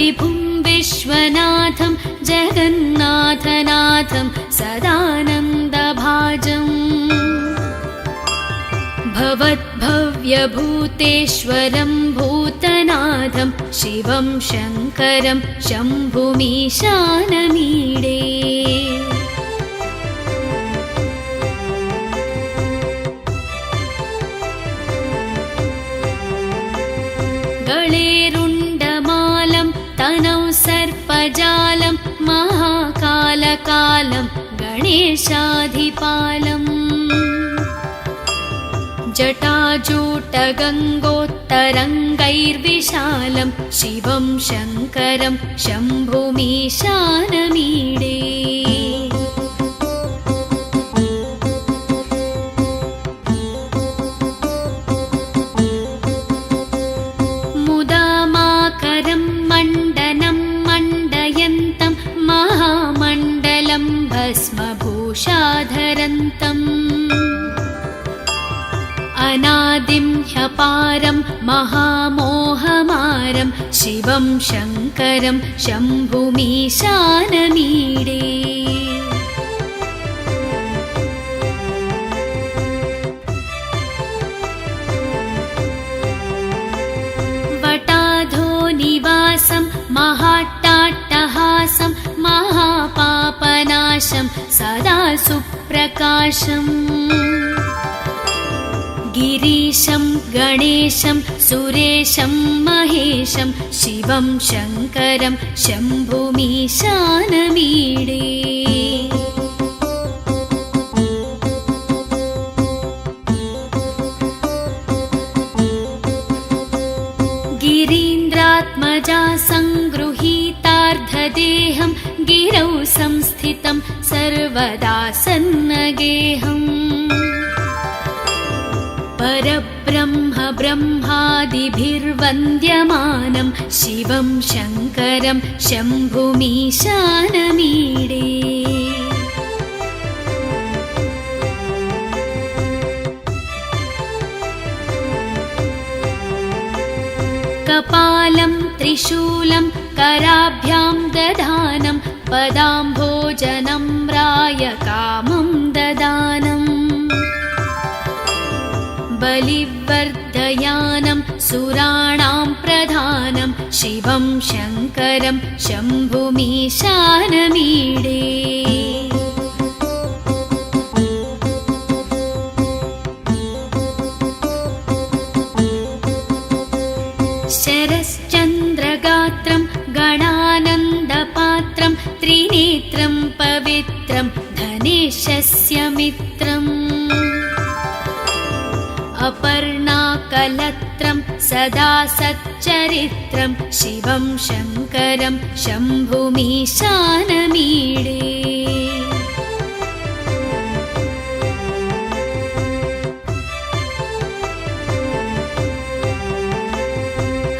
विभुं विश्वनाथं जगन्नाथनाथं सदानन्दभाजम् भवद्भव्यभूतेश्वरं भूतनाथं शिवं शङ्करं शम्भुमीशानमीडे गळेरुण्डमालं तनौ सर्पजालं महाकालकालं गणेशाधिपालम् जटाजूटगङ्गोत्तरङ्गैर्विशालं शिवं शङ्करं शम्भुमीशानमीडे मुदामाकरं मण्डनं मण्डयन्तं महामण्डलं भस्मभूषाधरन्तम् अनादिं ह्यपारं महामोहमारं शिवं शङ्करं शम्भुमीशानमीडे वटाधोनिवासं महाट्टाट्टहासं महापापनाशं सदा सुप्रकाशम् गिरीशं गणेशं सुरेशं महेशं शिवं शङ्करं शम्भुमीशानमीडे गिरीन्द्रात्मजा सङ्गृहीतार्धदेहं गिरौ संस्थितं सर्वदा सन्नगेहम् परब्रह्म ब्रह्मादिभिर्वन्द्यमानं शिवं शङ्करं शम्भुमीशानमीडे कपालं त्रिशूलं कराभ्यां दधानं पदाम्भोजनं रायकामं ददानम् बलिवर्धयानं सुराणां प्रधानं शिवं शङ्करं शम्भुमीशानमीडे शरश्चन्द्रगात्रं गणानन्दपात्रं त्रिनेत्रं पवित्रं धनेशस्य मित्रम् अपर्णाकलत्रं सदा सच्चरित्रं शिवं शङ्करं शम्भुमीशानमीडे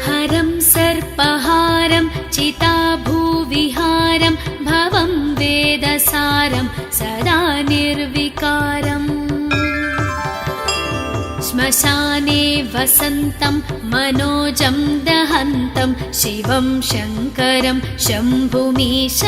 हरं सर्पहारं चिताभूविहारं भवं वेदसारं सदा निर्विकारम् श्मशाने वसन्तं मनोजं दहन्तं शिवं शङ्करं शम्भुमीशानमीडे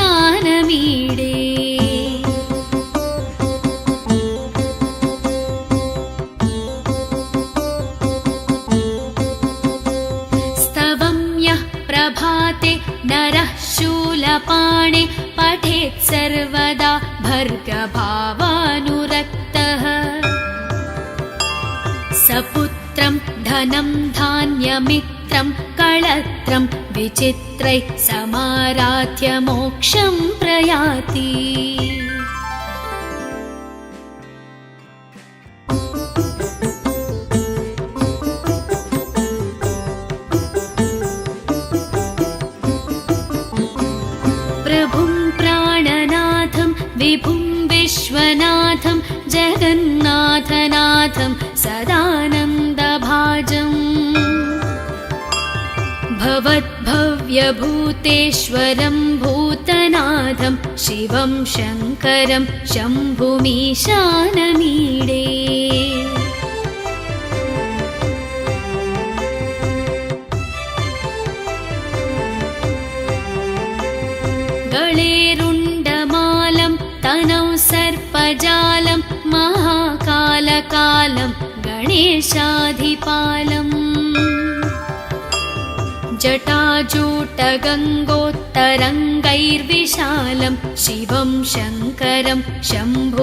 स्तवं यः प्रभाते नरः शूलपाणे पठेत् सर्वदा भर्गभावानुरक्तः सपुत्रं धनं धान्यमित्रं कळत्रं विचित्रैः समाराध्य मोक्षं प्रयाति प्रभुं प्राणनाथं विभुं विश्वनाथं जगन्नाथनाथं सदानन्दभाजम् भवद्भव्यभूतेश्वरं भूतनाथं शिवं शङ्करं शम्भुमीशानमीडे गळे रुण्डमालं तनौ सर्पजालं महाकालकालं गणेशाधिपालम् जटाजूटगङ्गोत्तरङ्गैर्विशालं शिवं शङ्करं शम्भुमीशानमीडे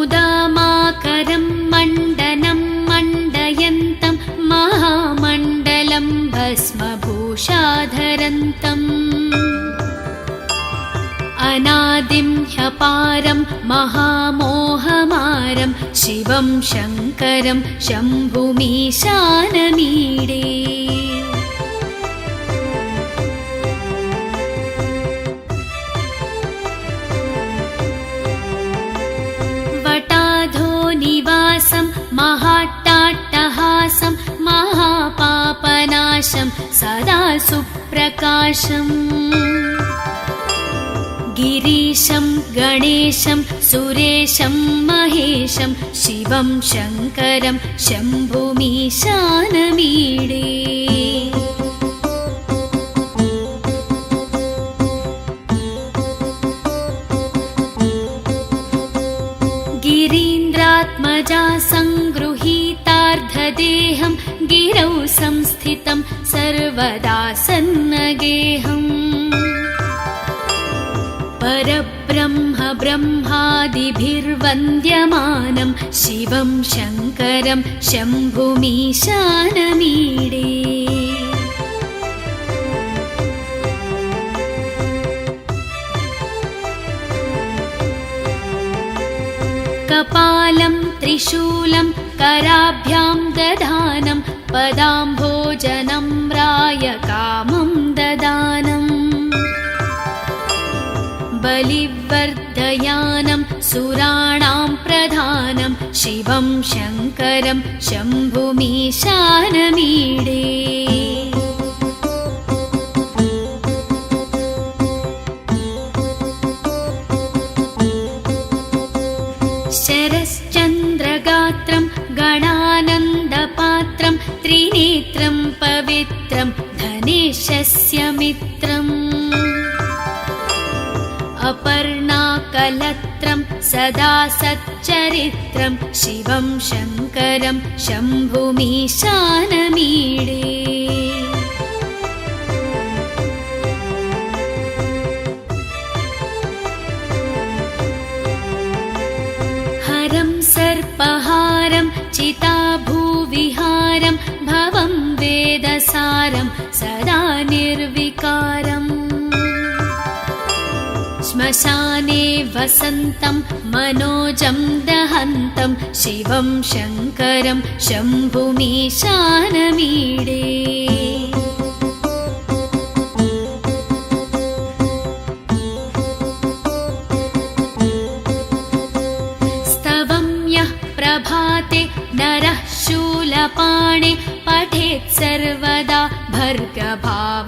मुदामाकरं मण्डनं मण्डयन्तं महामण्डलं भस्मभूषाधरन्तम् अनादिं ह्यपारं महामोहमारं शिवं शङ्करं शम्भुमीशानमीडे वटाधो निवासं महाट्टाट्टहासं महापापनाशं सदा सुप्रकाशम् गिरीशं गणेशं सुरेशं महेशं शिवं शङ्करं शम्भुमीशानमीडे गिरीन्द्रात्मजा सङ्गृहीतार्धदेहं गिरौ संस्थितं सर्वदा सन्नगेहम् परब्रह्म ब्रह्मादिभिर्वन्द्यमानं शिवं शङ्करं शम्भुमीशानमीडे कपालं त्रिशूलं कराभ्यां दधानं पदाम्भोजनं रायकामं ददानम् बलिवर्धयानं सुराणां प्रधानं शिवं शङ्करं शम्भुमीशानमीडे शरश्चन्द्रगात्रं गणानन्दपात्रं त्रिनेत्रं पवित्रं धनेशस्य मित्रम् अपर्णाकलत्रं सदा सच्चरित्रं शिवं शङ्करं शम्भुमीशानमीडे हरं सर्पहारं चिताभूविहारं भवं वेदसारं सदा निर्विकारम् श्मशाने वसन्तं मनोजं दहन्तं शिवं शङ्करं शम्भुमीशानमीडे स्तवं यः प्रभाते नरः शूलपाणे पठेत् सर्वदा भर्गभावानुरक्तः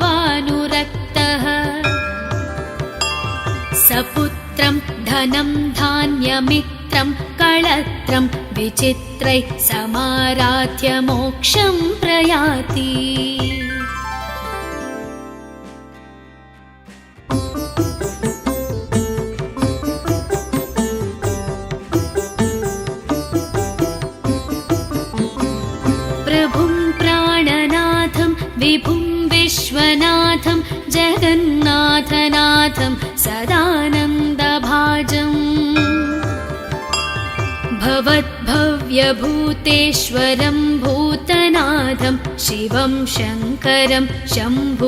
सपुत्रं धनं धान्यमित्रं कळत्रं विचित्रैः समाराध्य मोक्षं प्रयाति प्रभुं प्राणनाथं विभुं विश्वनाथं जगन्नाथनाथं सदानन्दभाजम् भवद्भव्यभूतेश्वरं भूतनाथं शिवं शङ्करं शम्भुमीशानमीडे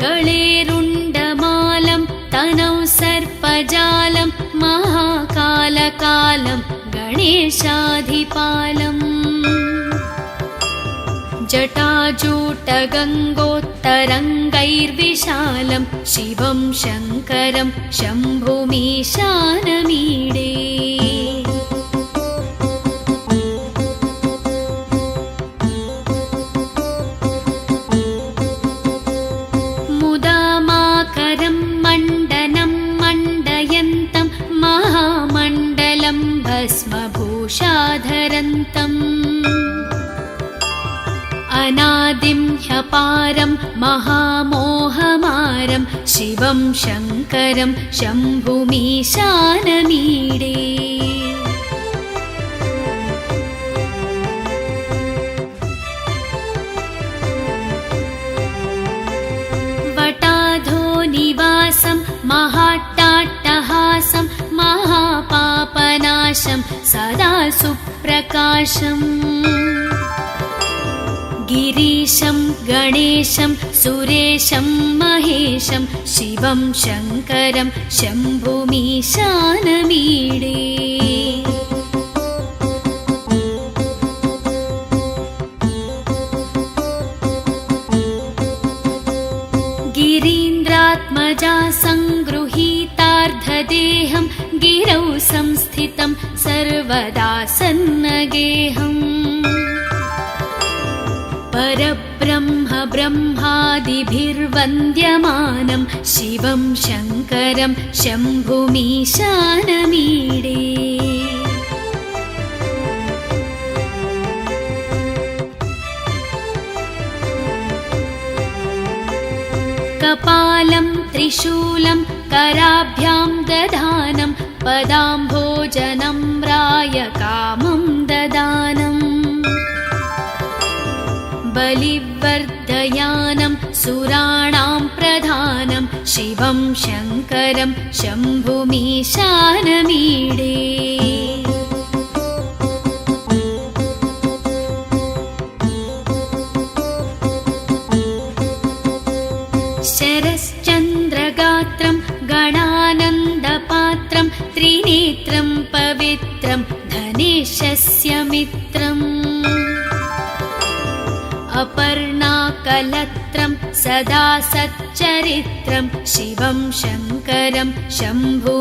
गळे रुण्डमालं तनौ सर्पजालं महाकालकालं गणेशाधिपालम् जटाजूटगङ्गोत्तरङ्गैर्विशालं शिवं शङ्करं शम्भुमीशानमीडे भस्मभूषाधरन्तम् अनादिं ह्यपारं महामोहमारं शिवं शङ्करं शम्भुमीशानमीडे वटाधोनिवासं महाट्टाट्टहासं महापापनाशं सदा सुप्रकाशम् गिरीशं गणेशं सुरेशं महेशं शिवं शङ्करं शम्भुमीशानमीडे गिरीन्द्रात्मजा सङ्गृहीतार्धदेहं गिरौ संस्थितं सर्वदा सन्नगेहम् परब्रह्म ब्रह्मादिभिर्वन्द्यमानं शिवं शङ्करं शम्भुमीशानमीडे कपालं त्रिशूलं कराभ्यां दधानं पदाम्भोजनं रायकामं ददानम् बलिवर्धयानं सुराणां प्रधानं शिवं शङ्करं शम्भुमीशानमीडे शरश्चन्द्रगात्रं गणानन्दपात्रं त्रिनेत्रं पवित्रं धनेशस्य मित्रम् अपर्णाकलत्रं सदा सच्चरित्रं शिवं शङ्करं शम्भुमीशानमीडे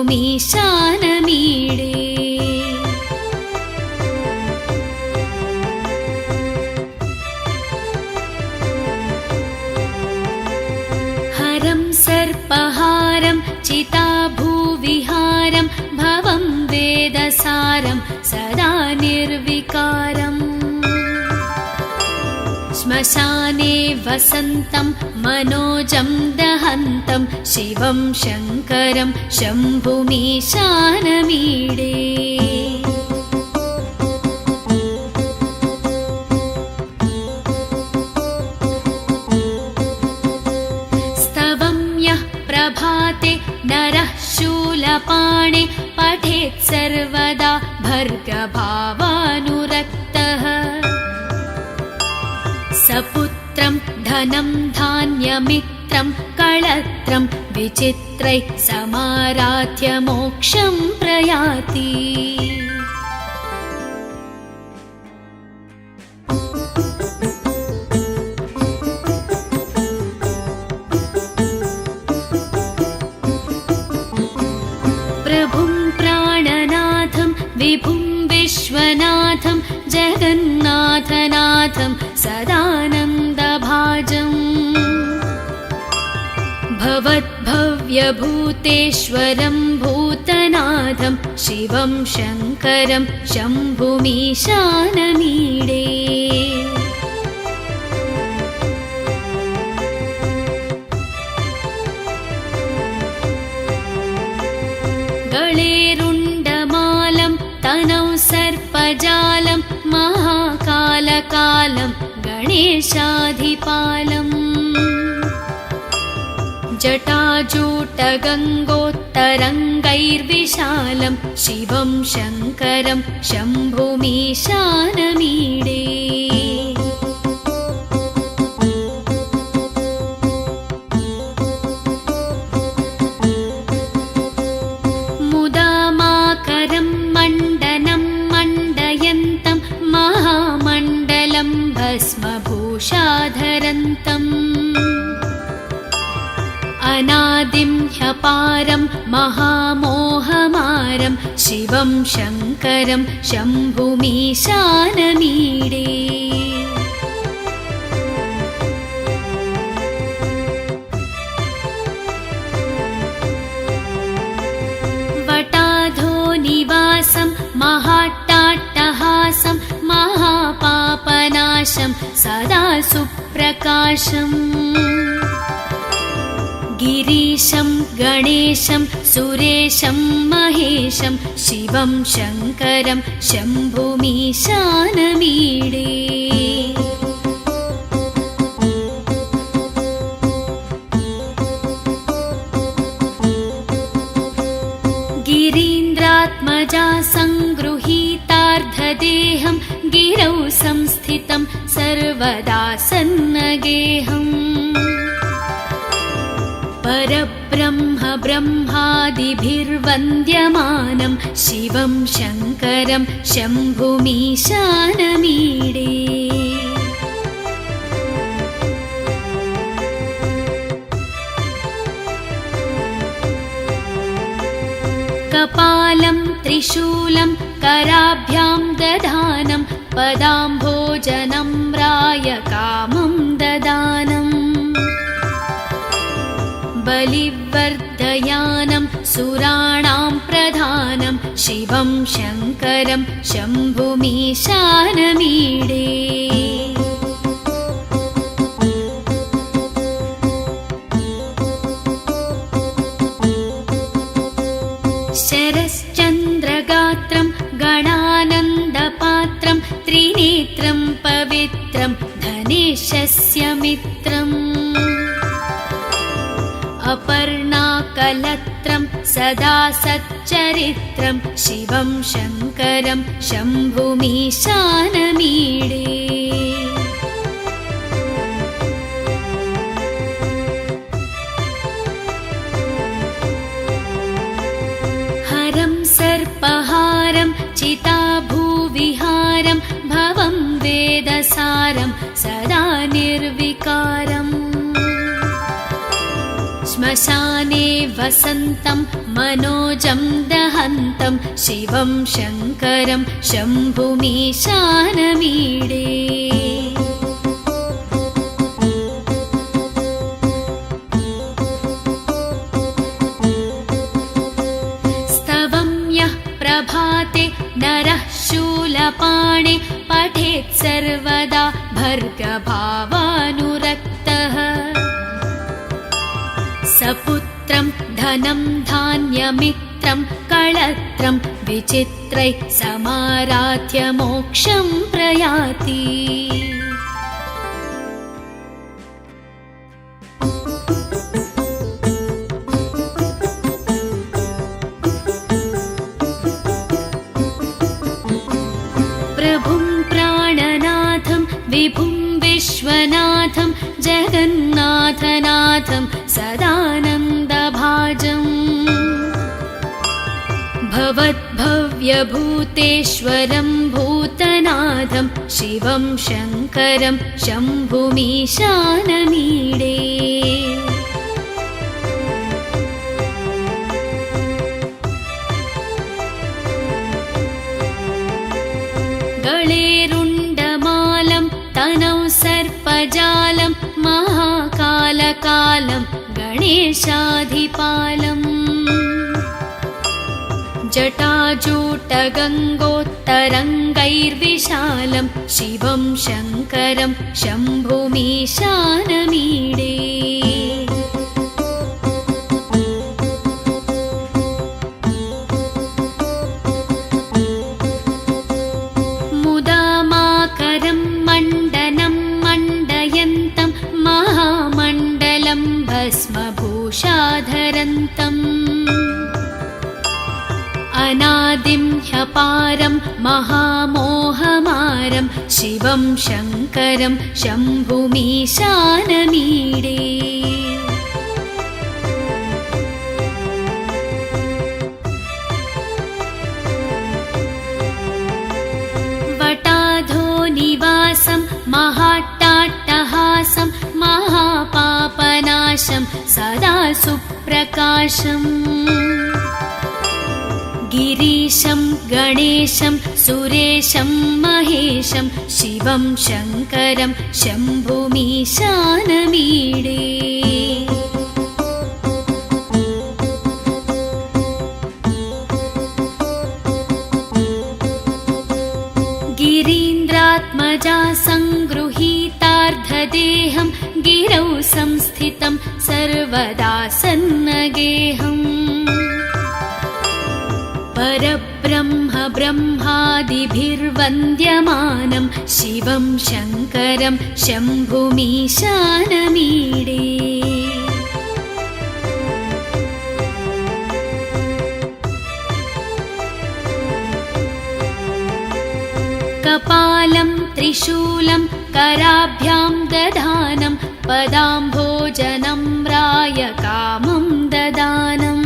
हरं सर्पहारं चिताभूविहारं भवं वेदसारं सदा निर्विकारम् श्मशाने वसन्तं मनोजं दहन्तं शिवं शङ्करं शम्भुमीशानमीडे स्तवं यः प्रभाते नरः शूलपाणे पठेत् सर्वदा भर्गभावानुरक्तः सपुत्रं धनं धान्यमित्रं कळत्रं विचित्रैः समाराध्य मोक्षं प्रयाति प्रभुं प्राणनाथं विभुं विश्वनाथं जगन्नाथनाथं सदानन्दभाजम् भवद्भव्यभूतेश्वरं भूतनाथं शिवं शङ्करं शम्भुमीशानमीडे गळेरुण्डमालं तनौ सर्पजालं महाकालकालं गणेशाधिपालम् जटाजूटगङ्गोत्तरङ्गैर्विशालं शिवं शङ्करं शम्भुमीशानमीडे मुदामाकरं मण्डनं मण्डयन्तं महामण्डलं भस्मभूषाधरन्तम् अनादिं ह्यपारं महामोहमारं शिवं शङ्करं शम्भुमीशानमीडे वटाधोनिवासं महा सुप्रकाशम् गिरीशं गणेशं सुरेशं महेशं शिवं शङ्करं शम्भुमीशानमीडे गिरीन्द्रात्मजा सङ्गृहीतार्धदेहं गिरौ संस्थितं सर्वदा सन्नगेहम् परब्रह्म ब्रह्मादिभिर्वन्द्यमानं शिवं शङ्करं शम्भुमीशानमीडे कपालं त्रिशूलं कराभ्यां दधानं पदाम्भोजनं रायकामं ददानम् बलिवर्धयानं सुराणां प्रधानं शिवं शङ्करं शम्भुमीशानमीडे शरश्चन्द्रगात्रं गणानन्दपात्रं त्रिनेत्रं पवित्रं धनेशस्य मित्रम् अपर्णाकलत्रं सदा सच्चरित्रं शिवं शङ्करं शम्भुमीशानमीडे हरं सर्पहारं चिताभूविहारं भवं वेदसारं सदा निर्विकारम् श्मशाने वसन्तं मनोजं दहन्तं शिवं शङ्करं शम्भुमीशानमीडे स्तवं यः प्रभाते नरः शूलपाणे पठेत् सर्वदा भर्गभावानुरक्तः सपुत्रं धनं धान्यमित्रं कळत्रं विचित्रैः समाराध्य मोक्षं प्रयाति प्रभुं प्राणनाथं विभुं विश्वनाथं जगन्नाथनाथं सदानन्दभाजम् भवद्भव्यभूतेश्वरं भूतनाथं शिवं शङ्करं शम्भुमीशानमीडे गळेरुण्डमालं तनौ सर्पजालं महाकालकालं गणेशाधिपालम् जटाजूटगङ्गोत्तरङ्गैर्विशालं शिवं शङ्करं शम्भुमीशानमीडे मुदामाकरं मण्डनं मण्डयन्तं महामण्डलं भस्मभूषाधरन्तम् अनादिं ह्यपारं महामोहमारं शिवं शङ्करं शम्भुमीशानमीडे वटाधोनिवासं महाट्टाट्टहासं महापापनाशं सदा सुप्रकाशम् गिरीशं गणेशं सुरेशं महेशं शिवं शङ्करं शम्भुमीशानमीडे गिरीन्द्रात्मजा सङ्गृहीतार्ध सर्वार्थदेहं गिरौ संस्थितं सर्वदा सन्नगेऽहम् परब्रह्म ब्रह्मादिभिर्वन्द्यमानं शिवं शङ्करं शम्भुमीशानमीडे कपालं त्रिशूलं कराभ्यां दधानं पदाम्भोजनं रायकामं ददानम्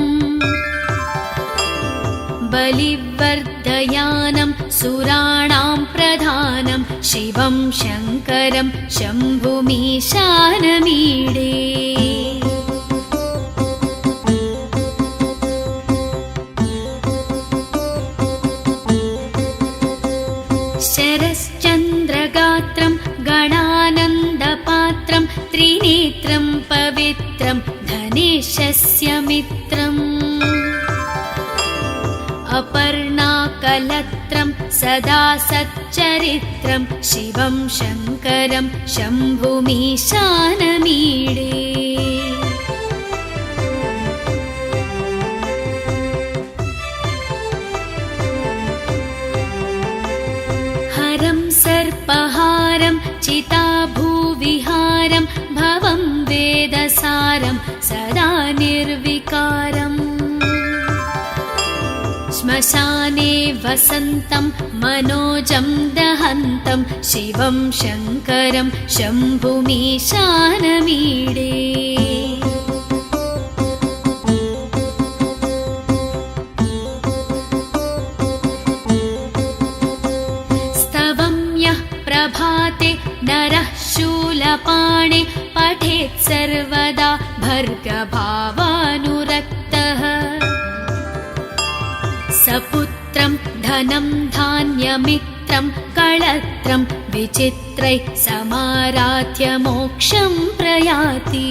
बलिवर्धयानं सुराणां प्रधानं शिवं शङ्करं शम्भुमीशानमीडे शरश्चन्द्रगात्रं गणानन्दपात्रं त्रिनेत्रं पवित्रं धनेशस्य मित्रम् अपर्णाकलत्रं सदा सच्चरित्रं शिवं शङ्करं शम्भुमीशानमीडे हरं सर्पहारं चिताभूविहारं भवं वेदसारं सदा निर्विकारम् श्मशाने वसन्तं मनोजं दहन्तं शिवं शङ्करं शम्भुमीशानमीडे स्तवं यः प्रभाते नरः शूलपाणे पठेत् सर्वदा भर्गभावानुरक्तः सपुत्रं धनं धान्यमित्रं कळत्रं विचित्रैः समाराध्य मोक्षं प्रयाति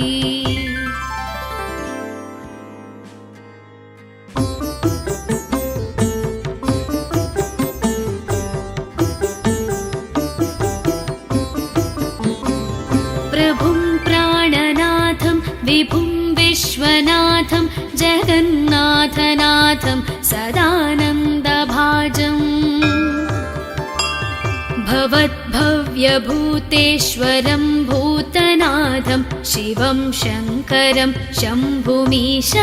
प्रभुं प्राणनाथं विभुं विश्वनाथं जगन्नाथनाथं सदानन्दभाजम् भवद्भव्यभूतेश्वरं भूतनाथं शिवं शङ्करं शम्भुमीशानमीडे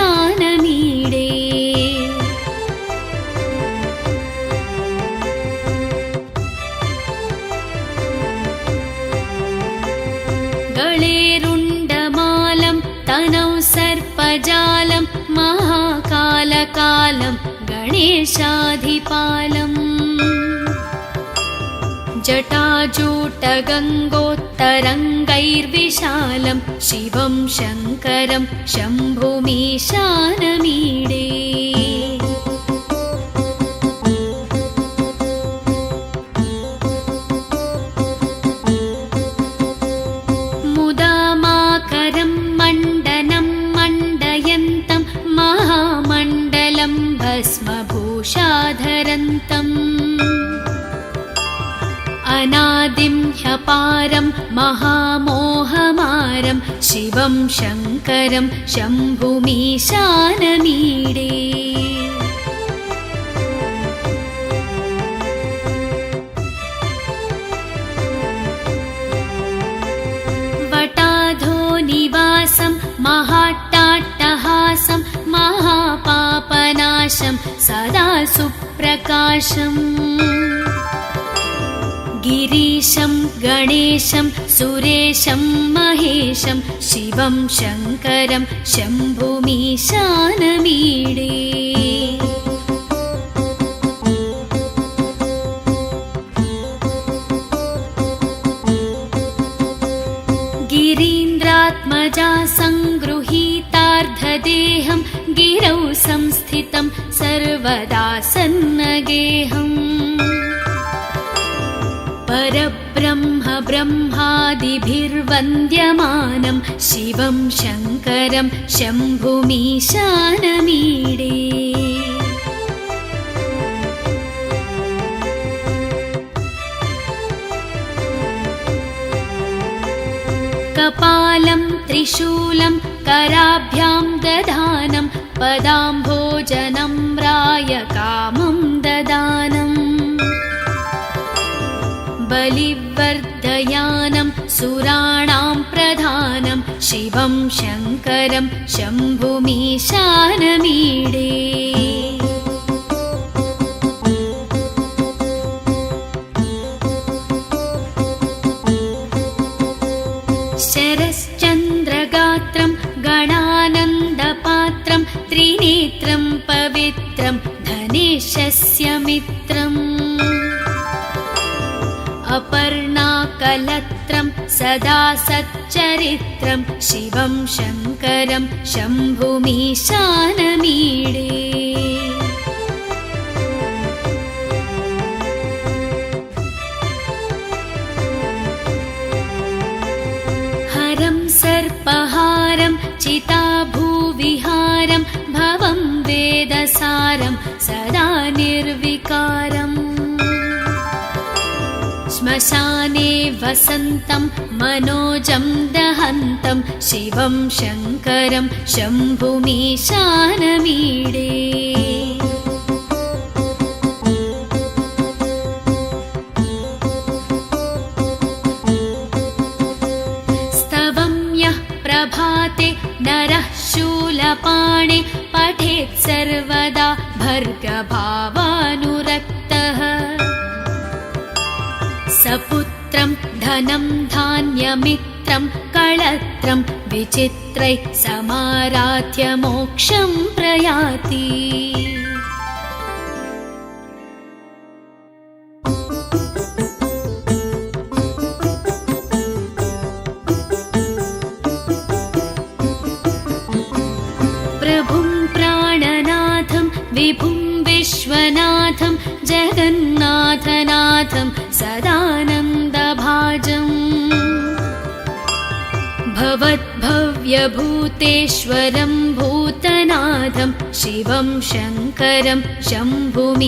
गळेरुण्डमालं तनौ सर्पजालं महाकालकालं गणेशाधिपालम् जटाजूटगङ्गोत्तरङ्गैर्विशालं शिवं शङ्करं शम्भुमीशानमीडे मुदामाकरं मण्डनं मण्डयन्तं महामण्डलं भस्मभूषाधरन्तम् अनादिं ह्यपारं महामोहमारं शिवं शङ्करं शम्भुमीशानमीडे वटाधो निवासं महाट्टाट्टहासं महापापनाशं सदा सुप्रकाशम् गिरीशं गणेशं सुरेशं महेशं शिवं शङ्करं शम्भुमीशानमीडे गिरीन्द्रात्मजा सङ्गृहीतार्धदेहं गिरौ संस्थितं सर्वदा सन्नगेऽहम् परब्रह्म ब्रह्मादिभिर्वन्द्यमानं शिवं शङ्करं शम्भुमीशानमीडे कपालं त्रिशूलं कराभ्यां दधानं पदाम्भोजनम्राय कामं ददानम् बलिवर्धयानं सुराणां प्रधानं शिवं शङ्करं शम्भुमीशानमीडे शरश्चन्द्रगात्रं गणानन्दपात्रं त्रिनेत्रं पवित्रं धनेशस्य मित्रम् अपर्णाकलत्रं सदा सच्चरित्रं शिवं शङ्करं शम्भुमीशानमीडे हरं सर्पहारं चिताभूविहारं भवं वेदसारं सदा निर्विकारम् श्मशाने वसन्तं मनोजं दहन्तं शिवं शङ्करं शम्भुमीशानमीडे स्तवं यः प्रभाते नरः शूलपाणे पठेत् सर्वदा भर्गभावानुरक्तः सपुत्रं धनं धान्यमित्रं कळत्रं विचित्रैः समाराध्य मोक्षं प्रयाति प्रभुं प्राणनाथं विभुं विश्वनाथं जगन्नाथनाथं सदानन्दभाजम् भवद्भव्यभूतेश्वरं भूतनाथं शिवं शङ्करं शम्भुमीशानमीडे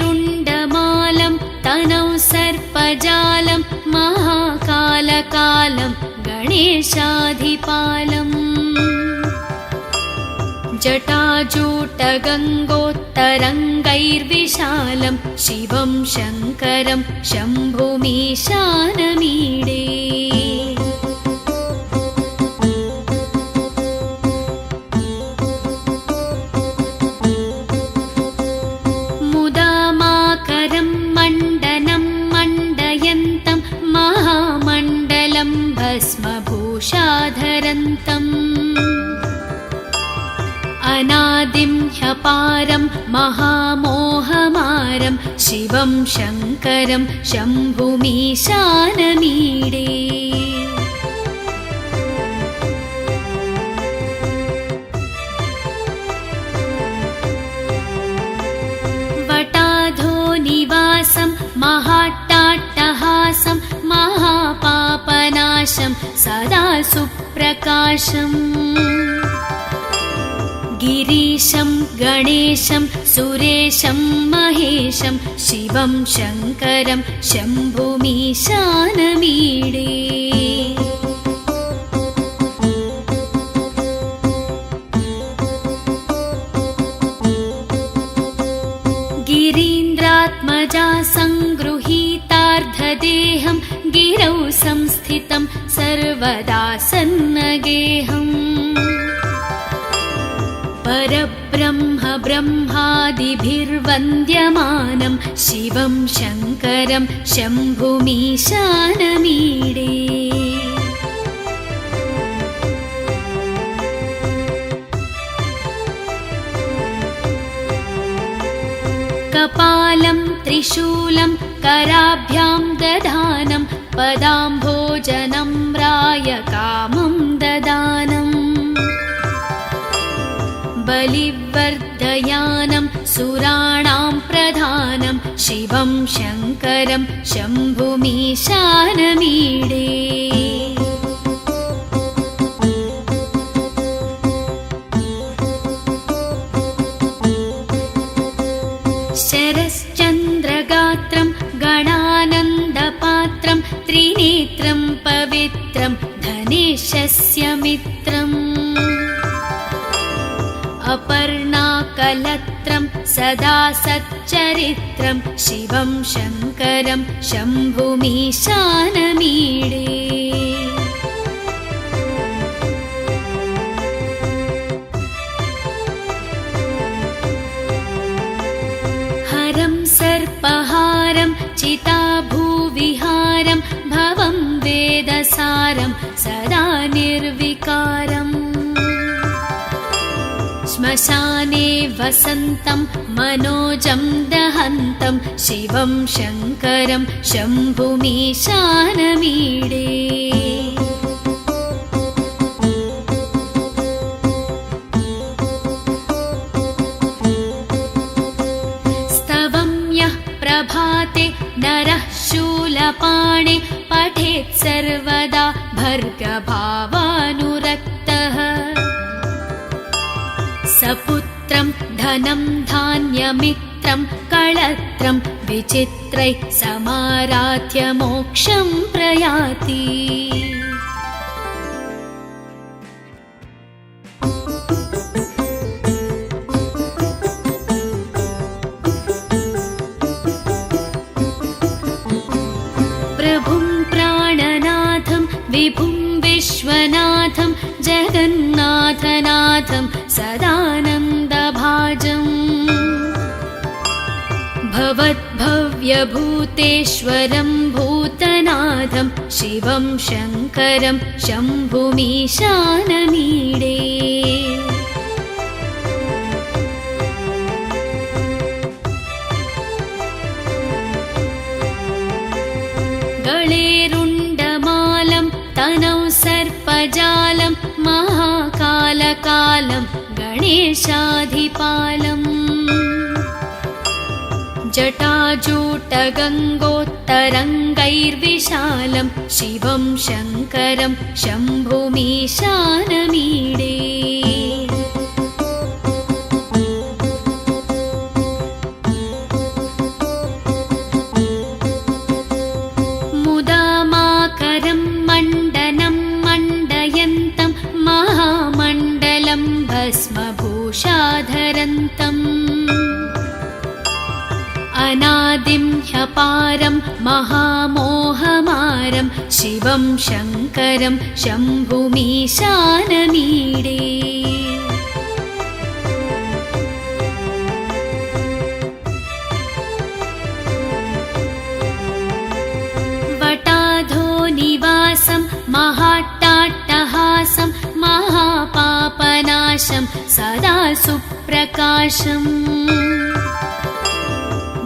गळेरुण्डमालं तनौ सर्पजालं महाकालकालं गणेशाधिपालम् जटाजूटगङ्गोत्तरङ्गैर्विशालं शिवं शङ्करं शम्भुमीशानमीडे मुदामाकरं मण्डनं मण्डयन्तं महामण्डलं भस्मभूषाधरन्तम् अनादिं ह्यपारं महामोहमारं शिवं शङ्करं शम्भुमीशानमीडे वटाधोनिवासं महाट्टाट्टहासं महापापनाशं सदा सुप्रकाशम् गिरीशं गणेशं सुरेशं महेशं शिवं शङ्करं शम्भुमीशानमीडे गिरीन्द्रात्मजा सङ्गृहीतार्धदेहं गिरौ संस्थितं सर्वदा सन्नगेहम् परब्रह्म ब्रह्मादिभिर्वन्द्यमानं शिवं शङ्करं शम्भुमीशानमीडे कपालं त्रिशूलं कराभ्यां दधानं पदाम्भोजनम्राय कामं ददानम् बलिवर्धयानं सुराणां प्रधानं शिवं शङ्करं शम्भुमीशानमीडे त्रिनेत्रं पवित्रं धनेशस्य मित्रम् अपर्णाकलत्रं सदा सच्चरित्रं शिवं शङ्करं शम्भुमीशानमीडे हरं सर्पहारं चिताभूविहारं भवं वेदसारं सदा निर्विकारम् श्मशाने वसन्तं मनोजं दहन्तं शिवं शङ्करं शम्भुमीशानमीडे स्तवं यः प्रभाते नरः शूलपाणे पठेत् सर्वदा भर्गभावानुरक्तः सपुत्रं धनं धान्यमित्रं कळत्रं विचित्रैः समाराध्य मोक्षं प्रयाति प्रभुं प्राणनाथं विभुं विश्वनाथं जगन्नाथनाथं सदानन्दभाजम् भवद्भव्यभूतेश्वरं भूतनाथं शिवं शङ्करं शम्भुमीशानमीडे गळेरुण्डमालं तनौ सर्पजालं महाकालकालं गणेशाधिपालम् जटाजूटगङ्गोत्तरङ्गैर्विशालं शिवं शङ्करं शम्भुमीशानमीडे मुदामाकरं मण्डनं मण्डयन्तं महामण्डलं भस्मभूषाधरन्तम् अनादिं ह्यपारं महामोहमारं शिवं शङ्करं शम्भुमीशानमीडे वटाधो निवासं महाट्टाट्टहासं महापापनाशं सदा सुप्रकाशम्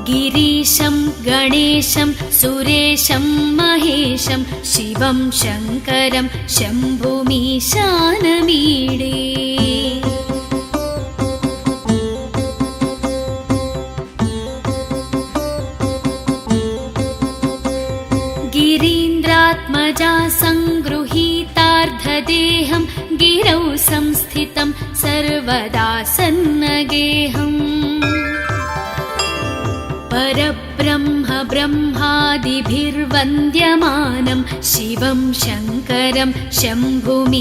गिरीशं गणेशं सुरेशं महेशं शिवं शङ्करं शम्भुमीशानमीडे गिरीन्द्रात्मजा सङ्गृहीतार्धदेहं गिरौ संस्थितं सर्वदा सन्नगेहम् परब्रह्म ब्रह्मादिभिर्वन्द्यमानं शिवं शङ्करं शम्भुमीशानमीडे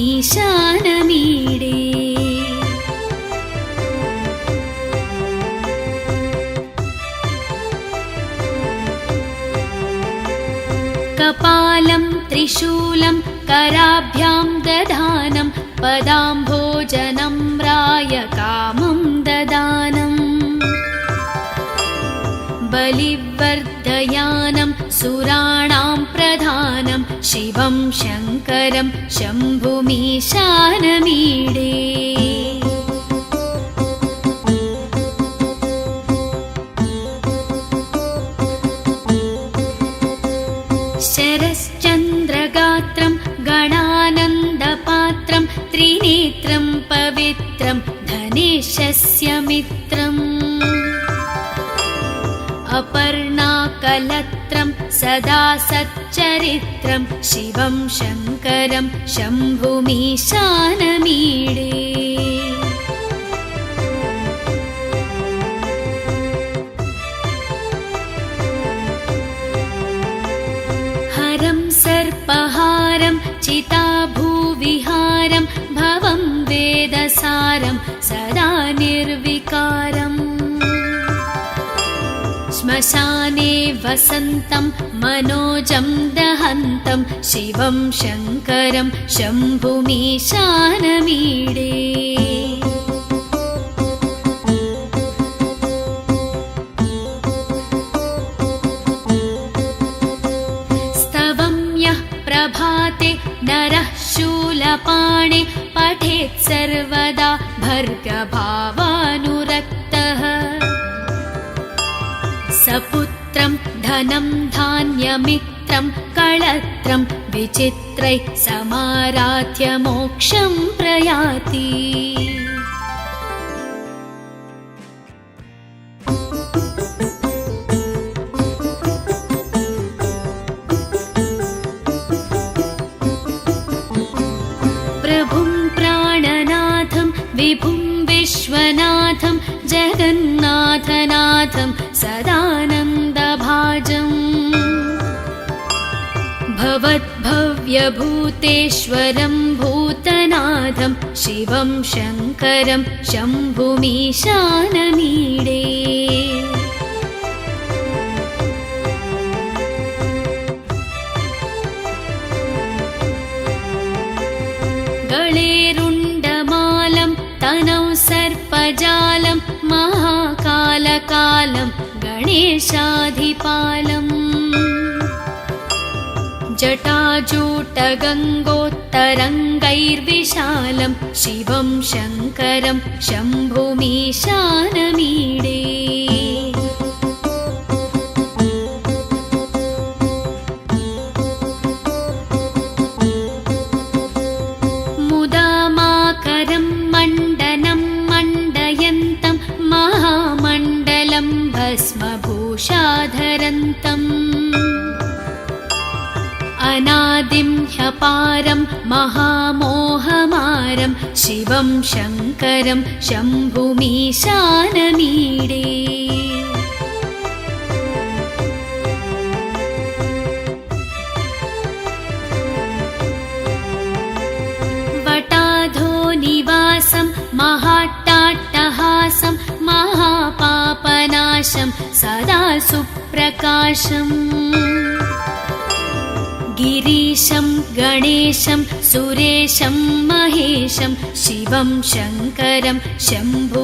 कपालं त्रिशूलं कराभ्यां दधानं पदाम्भोजनं रायकामं ददानम् बलिवर्धयानं सुराणां प्रधानं शिवं शङ्करं शम्भुमीशानमीडे शरश्चन्द्रगात्रं गणानन्दपात्रं त्रिनेत्रं पवित्रं धनेशस्य मित्रम् अपर्णाकलत्रं सदा सच्चरित्रं शिवं शङ्करं शम्भुमीशानमीडे हरं श्मशाने वसन्तं मनोजं दहन्तं शिवं शङ्करं शम्भुमीशानमीडे स्तवं यः प्रभाते नरः शूलपाणे पठेत् सर्वदा भर्गभावानुरक्तः सपुत्रं धनं धान्यमित्रं कळत्रं विचित्रैः समाराध्य मोक्षं प्रयाति प्रभुं प्राणनाथं विभुं विश्वनाथं जगन्नाथनाथं सदानन्दभाजम् भवद्भव्यभूतेश्वरं भूतनाथं शिवं शङ्करं शम्भुमीशानमीडे गळेरुण्डमालं तनौ सर्पजालं महाकालकालं गणेशाधिपालम् जटाजूटगङ्गोत्तरङ्गैर्विशालं शिवं शङ्करं शम्भुमीशानमीडे मुदामाकरं मण्डनं मण्डयन्तं महामण्डलं भस्मभूषाधरन्तम् अनादिं ह्यपारं महामोहमारं शिवं शङ्करं शम्भुमीशानमीडे वटाधो निवासं महाट्टाट्टहासं महापापनाशं सदा सुप्रकाशम् गिरीशं गणेशं सुरेशं महेशं शिवं शङ्करं शम्भुमीशानमीडे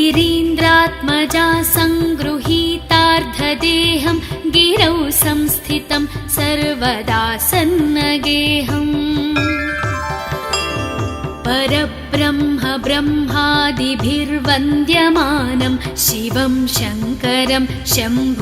गिरीन्द्रात्मजा सङ्गृहीतार्धदेहं गिरौ संस्थितं सर्वदा सन्नगेहम् परब्रह्म ब्रह्मादिभिर्वन्द्यमानं शिवं शङ्करं शम्भुमीशानमीडे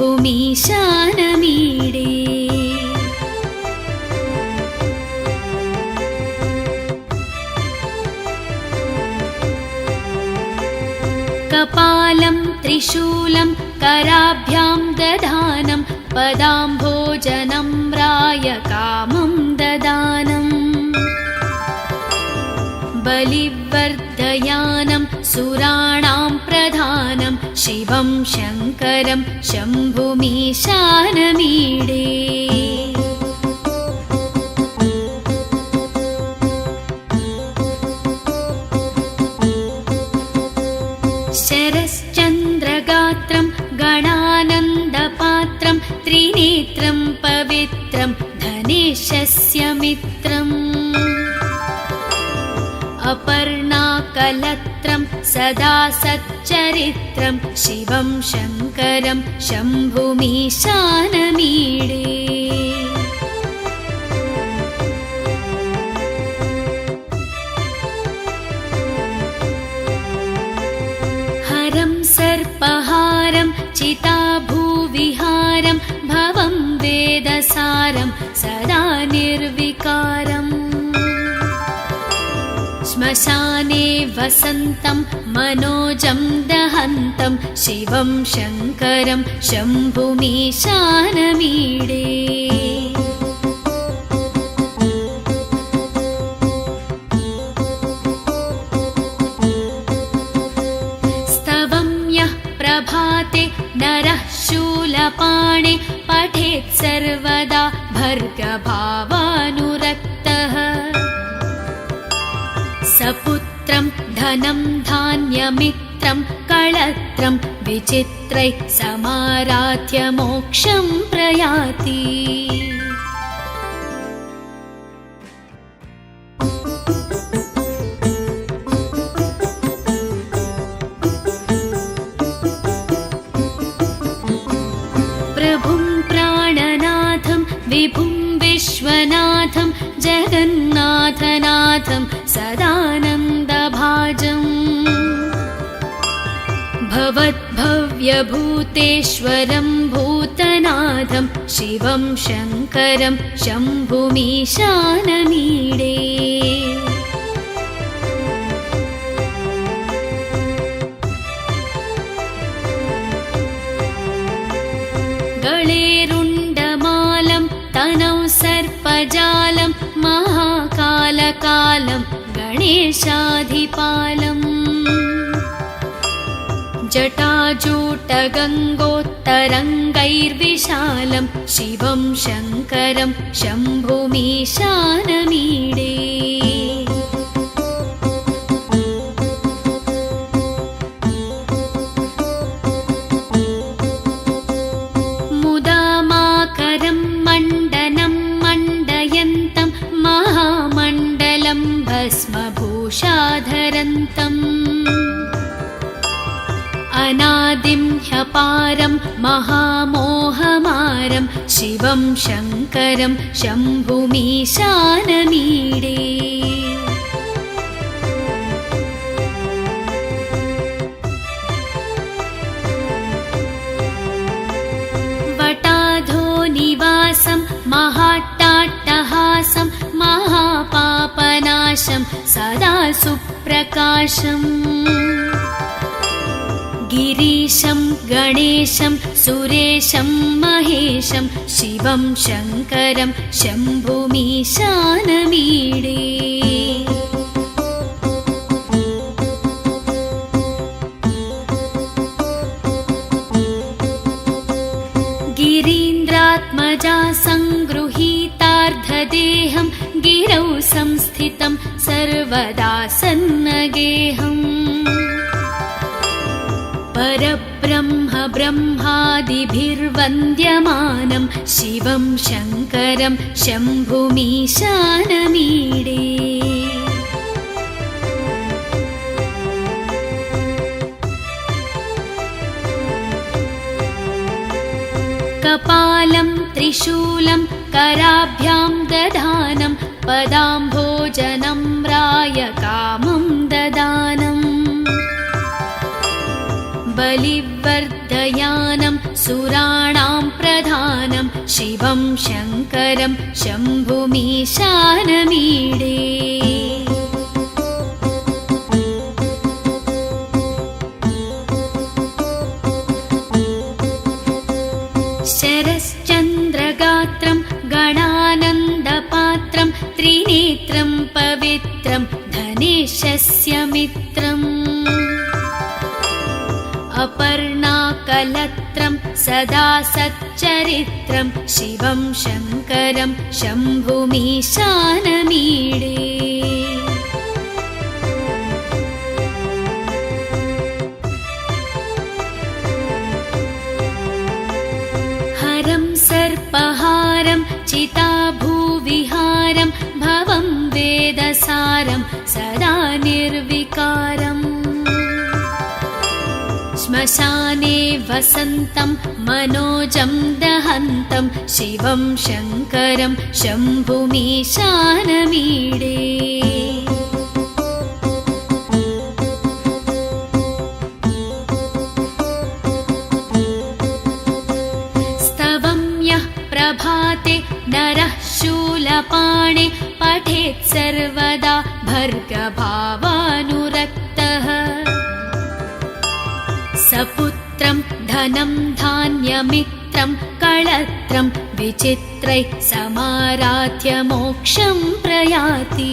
कपालं त्रिशूलं कराभ्यां दधानं पदाम्भोजनं रायकामं ददानम् बलिवर्धयानं सुराणां प्रधानं शिवं शङ्करं शम्भुमीशानमीडे शरश्चन्द्रगात्रं गणानन्दपात्रं त्रिनेत्रं पवित्रं धनेशस्य मित्रम् अपर्णाकलत्रं सदा सच्चरित्रं शिवं शङ्करं शम्भुमीशानमीडे हरं सर्पहारं चिताभूविहारं भवं वेदसारं सदा निर्विकारम् श्मशाने वसन्तं मनोजं दहन्तं शिवं शङ्करं शम्भुमीशानमीडे स्तवं यः प्रभाते नरः शूलपाणे पठेत् सर्वदा भर्गभावानुरक्तः सपुत्रं धनं धान्यमित्रं कळत्रं विचित्रैः समाराध्य मोक्षं प्रयाति प्रभुं प्राणनाथं विभुं विश्वनाथं जगन्नाथनाथं सदानन्दभाजम् भवद्भव्यभूतेश्वरं भूतनाथं शिवं शङ्करं शम्भुमीशानमीडे गळेरुण्डमालं तनौ सर्पजालं महाकालकालं गणेशाधिपालम् जटाजूटगङ्गोत्तरङ्गैर्विशालं शिवं शङ्करं शम्भुमीशानमीडे मुदामाकरं मण्डनं मण्डयन्तं महामण्डलं भस्मभूषाधरन्तम् अनादिं ह्यपारं महामोहमारं शिवं शङ्करं शम्भुमीशानमीडे वटाधोनिवासं महाट्टाट्टहासं महापापनाशं सदा सुप्रकाशम् गिरीशं गणेशं सुरेशं महेशं शिवं शङ्करं शम्भुमीशानमीडे गिरीन्द्रात्मजा सङ्गृहीतार्धदेहं गिरौ संस्थितं सर्वदा सन्नगेहम् परब्रह्म ब्रह्मादिभिर्वन्द्यमानं शिवं शङ्करं शम्भुमीशानमीडे कपालं त्रिशूलं कराभ्यां दधानं पदाम्भोजनं रायकामं ददानम् बलिवर्धयानं सुराणां प्रधानं शिवं शङ्करं शम्भुमीशानमीडे शरश्चन्द्रगात्रं गणानन्दपात्रं त्रिनेत्रं पवित्रं धनेशस्य मित्रम् अपर्णाकलत्रं सदा सच्चरित्रं शिवं शङ्करं शम्भुमीशानमीडे हरं सर्पहारं चिताभूविहारं भवं वेदसारं सदा निर्विकारम् श्मशाने वसन्तं मनोजं दहन्तं शिवं शङ्करं शम्भुमीशानमीडे स्तवं यः प्रभाते नरः शूलपाणे पठेत् सर्वदा भर्गभावानुरक्तः सपुत्रं धनं धान्यमित्रं कळत्रं विचित्रैः समाराध्य मोक्षं प्रयाति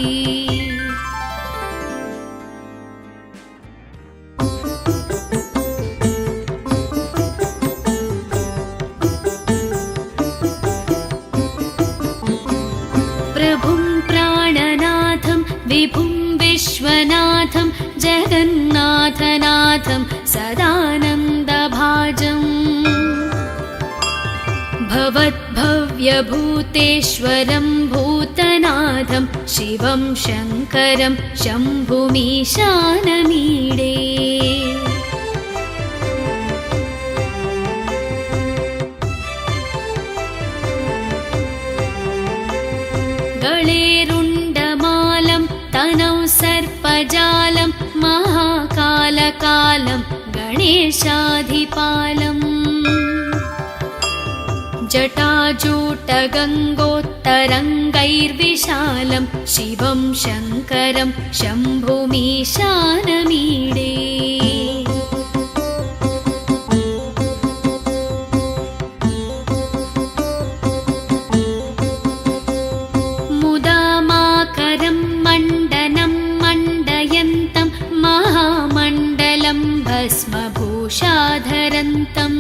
जगन्नाथनाथं सदानन्दभाजम् भवद्भव्यभूतेश्वरं भूतनाथं शिवं शङ्करं शम्भुमीशानमीडे गळेरुण्डमालं तनौ सर्पजालं महाकालकालं गणेशाधिपालम् जटाजूटगङ्गोत्तरङ्गैर्विशालं शिवं शङ्करं शम्भुमीशानमीडे मुदामाकरं मण्डनं मण्डयन्तं महामण्डलं भस्मभूषाधरन्तम्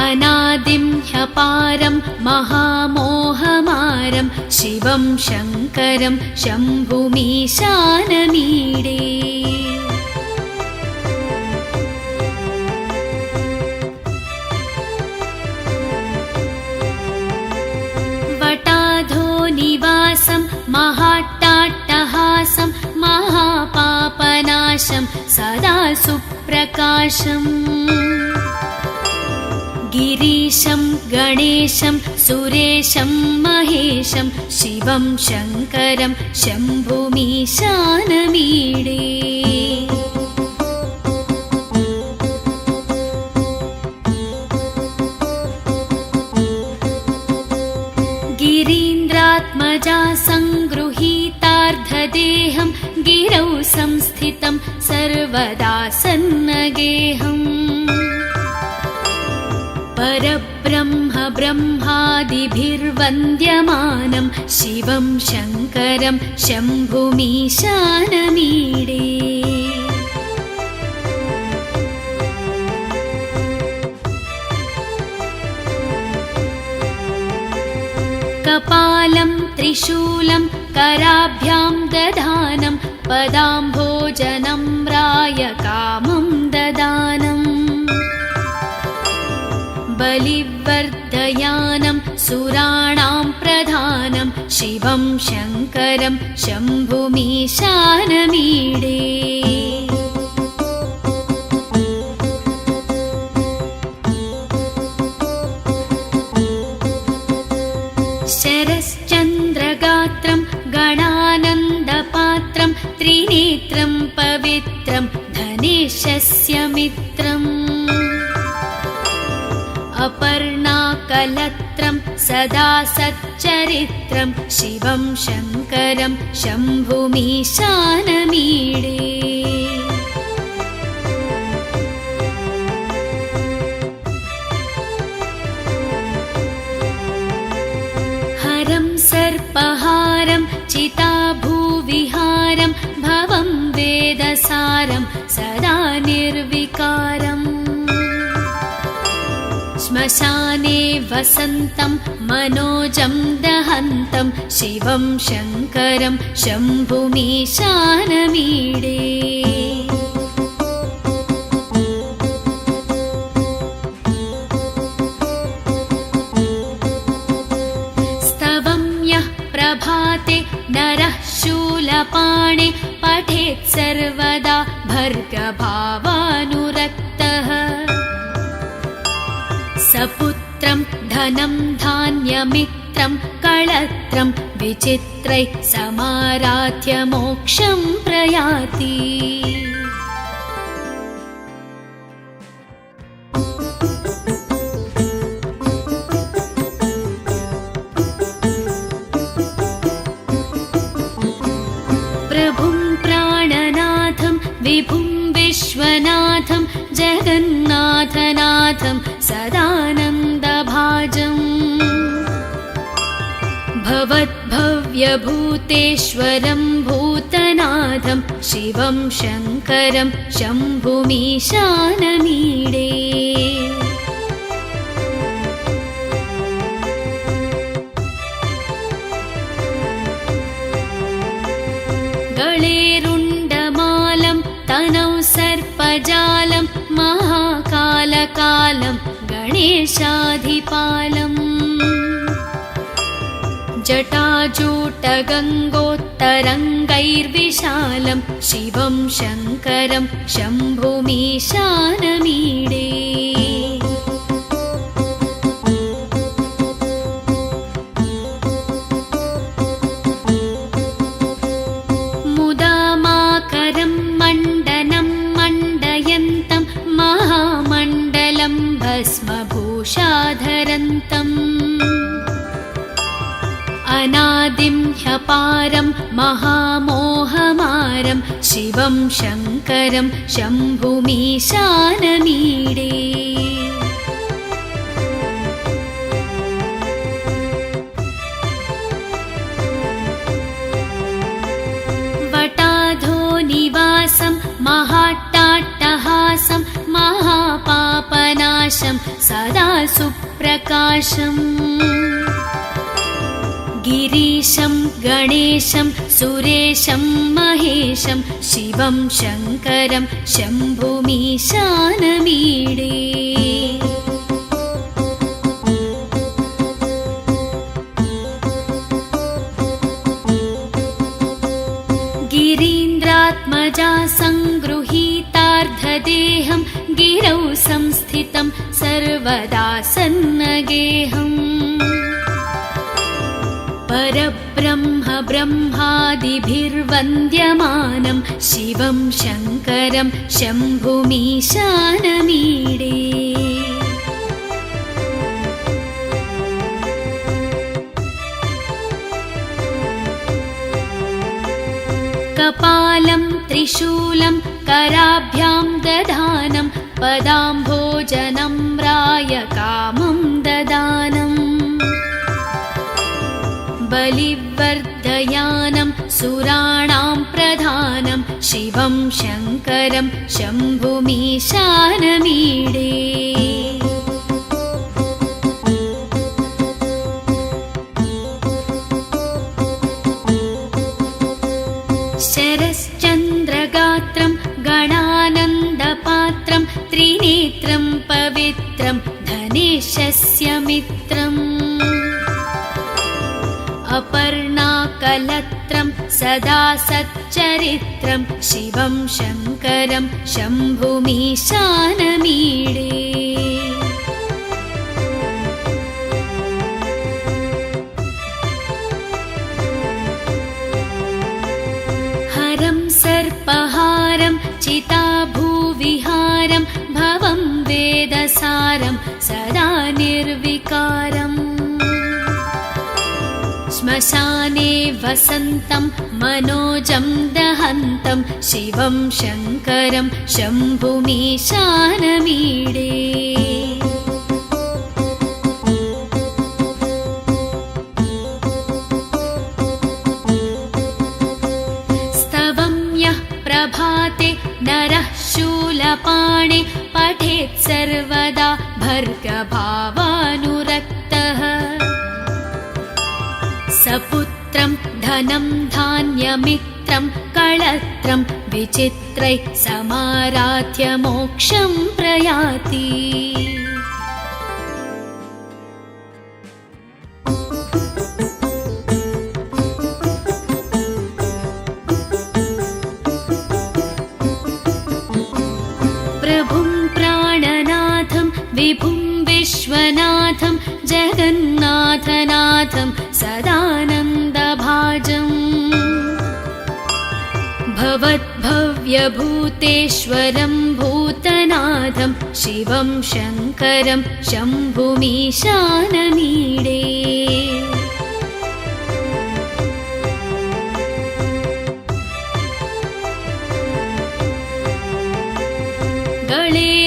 अनादिं ह्यपारं महामोहमारं शिवं शङ्करं शम्भुमीशानमीडे वटाधो निवासं महाट्टाट्टहासं महापापनाशं सदा सुप्रकाशम् गिरीशं गणेशं सुरेशं महेशं शिवं शङ्करं शम्भुमीशानमीडे गिरीन्द्रात्मजा सङ्गृहीतार्धदेहं गिरौ संस्थितं सर्वदा सन्नगेहम् परब्रह्म ब्रह्मादिभिर्वन्द्यमानं शिवं शङ्करं शम्भुमीशानमीडे कपालं त्रिशूलं कराभ्यां दधानं पदाम्भोजनं रायकामं ददानम् बलिवर्धयानं सुराणां प्रधानं शिवं शङ्करं शम्भुमीशानमीडे शरश्चन्द्रगात्रं गणानन्दपात्रं त्रिनेत्रं पवित्रं धनेशस्य मित्रम् अपर्णाकलत्रं सदा सच्चरित्रं शिवं शङ्करं शम्भुमीशानमीडे हरं सर्पहारं चिताभूविहारं भवं वेदसारं सदा निर्विकारम् श्मशाने वसन्तं मनोजं दहन्तं शिवं शङ्करं शम्भुमीशानमीडे स्तवं यः प्रभाते नरः शूलपाणे पठेत् सर्वदा भर्गभावानुरक्तः सपुत्रं धनं धान्यमित्रं कळत्रं विचित्रैः समाराध्य मोक्षं प्रयाति प्रभुं प्राणनाथं विभुं विश्वनाथं जगन्नाथनाथं सदानन्दभाजम् भवद्भव्यभूतेश्वरं भूतनाथं शिवं शङ्करं शम्भुमीशानमीडे गळेरुण्डमालं तनौ सर्पजालं महाकालकालं गणेशाधिपालम् जटाजूटगङ्गोत्तरङ्गैर्विशालं शिवं शङ्करं शम्भुमीशानमीडे मुदामाकरं मण्डनं मण्डयन्तं महामण्डलं भस्मभूषाधरन्तम् अनादिं ह्यपारं महामोहमारं शिवं शङ्करं शम्भुमीशानमीडे वटाधोनिवासं महाट्टाट्टहासं महापापनाशं सदा सुप्रकाशम् गिरीशं गणेशं सुरेशं महेशं शिवं शङ्करं शम्भुमीशानमीडे गिरीन्द्रात्मजा सङ्गृहीतार्धदेहं गिरौ संस्थितं सर्वदा सन्नगेहम् परब्रह्म ब्रह्मादिभिर्वन्द्यमानं शिवं शङ्करं शम्भुमीशानमीडे कपालं त्रिशूलं कराभ्यां दधानं पदाम्भोजनं रायकामं ददानम् बलिवर्धयानं सुराणां प्रधानं शिवं शङ्करं शम्भुमीशानमीडे शरश्चन्द्रगात्रं गणानन्दपात्रं त्रिनेत्रं पवित्रं धनेशस्य मित्रम् अपर्णाकलत्रं सदा सच्चरित्रं शिवं शङ्करं शम्भुमीशानमीडे हरं सर्पहारं चिताभूविहारं भवं वेदसारं सदा निर्विकारम् श्मशाने वसन्तं मनोजं दहन्तं शिवं शङ्करं शम्भुमीशानमीडे स्तवं यः प्रभाते नरः शूलपाणे पठेत् सर्वदा भर्गभावानुरक्तः सपुत्रं धनं धान्यमित्रं कळत्रं विचित्रैः समाराध्य मोक्षं प्रयाति प्रभुं प्राणनाथं विभुं विश्वनाथं जगन्नाथनाथं सदानन्दभाजम् भवद्भव्यभूतेश्वरं भूतनाथं शिवं शङ्करं शम्भुमीशानमीडे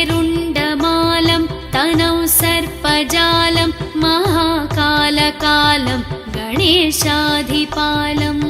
गळेरुण्डमालं तनौ सर्पजालं महाकालकालं गणेशाधिपालम्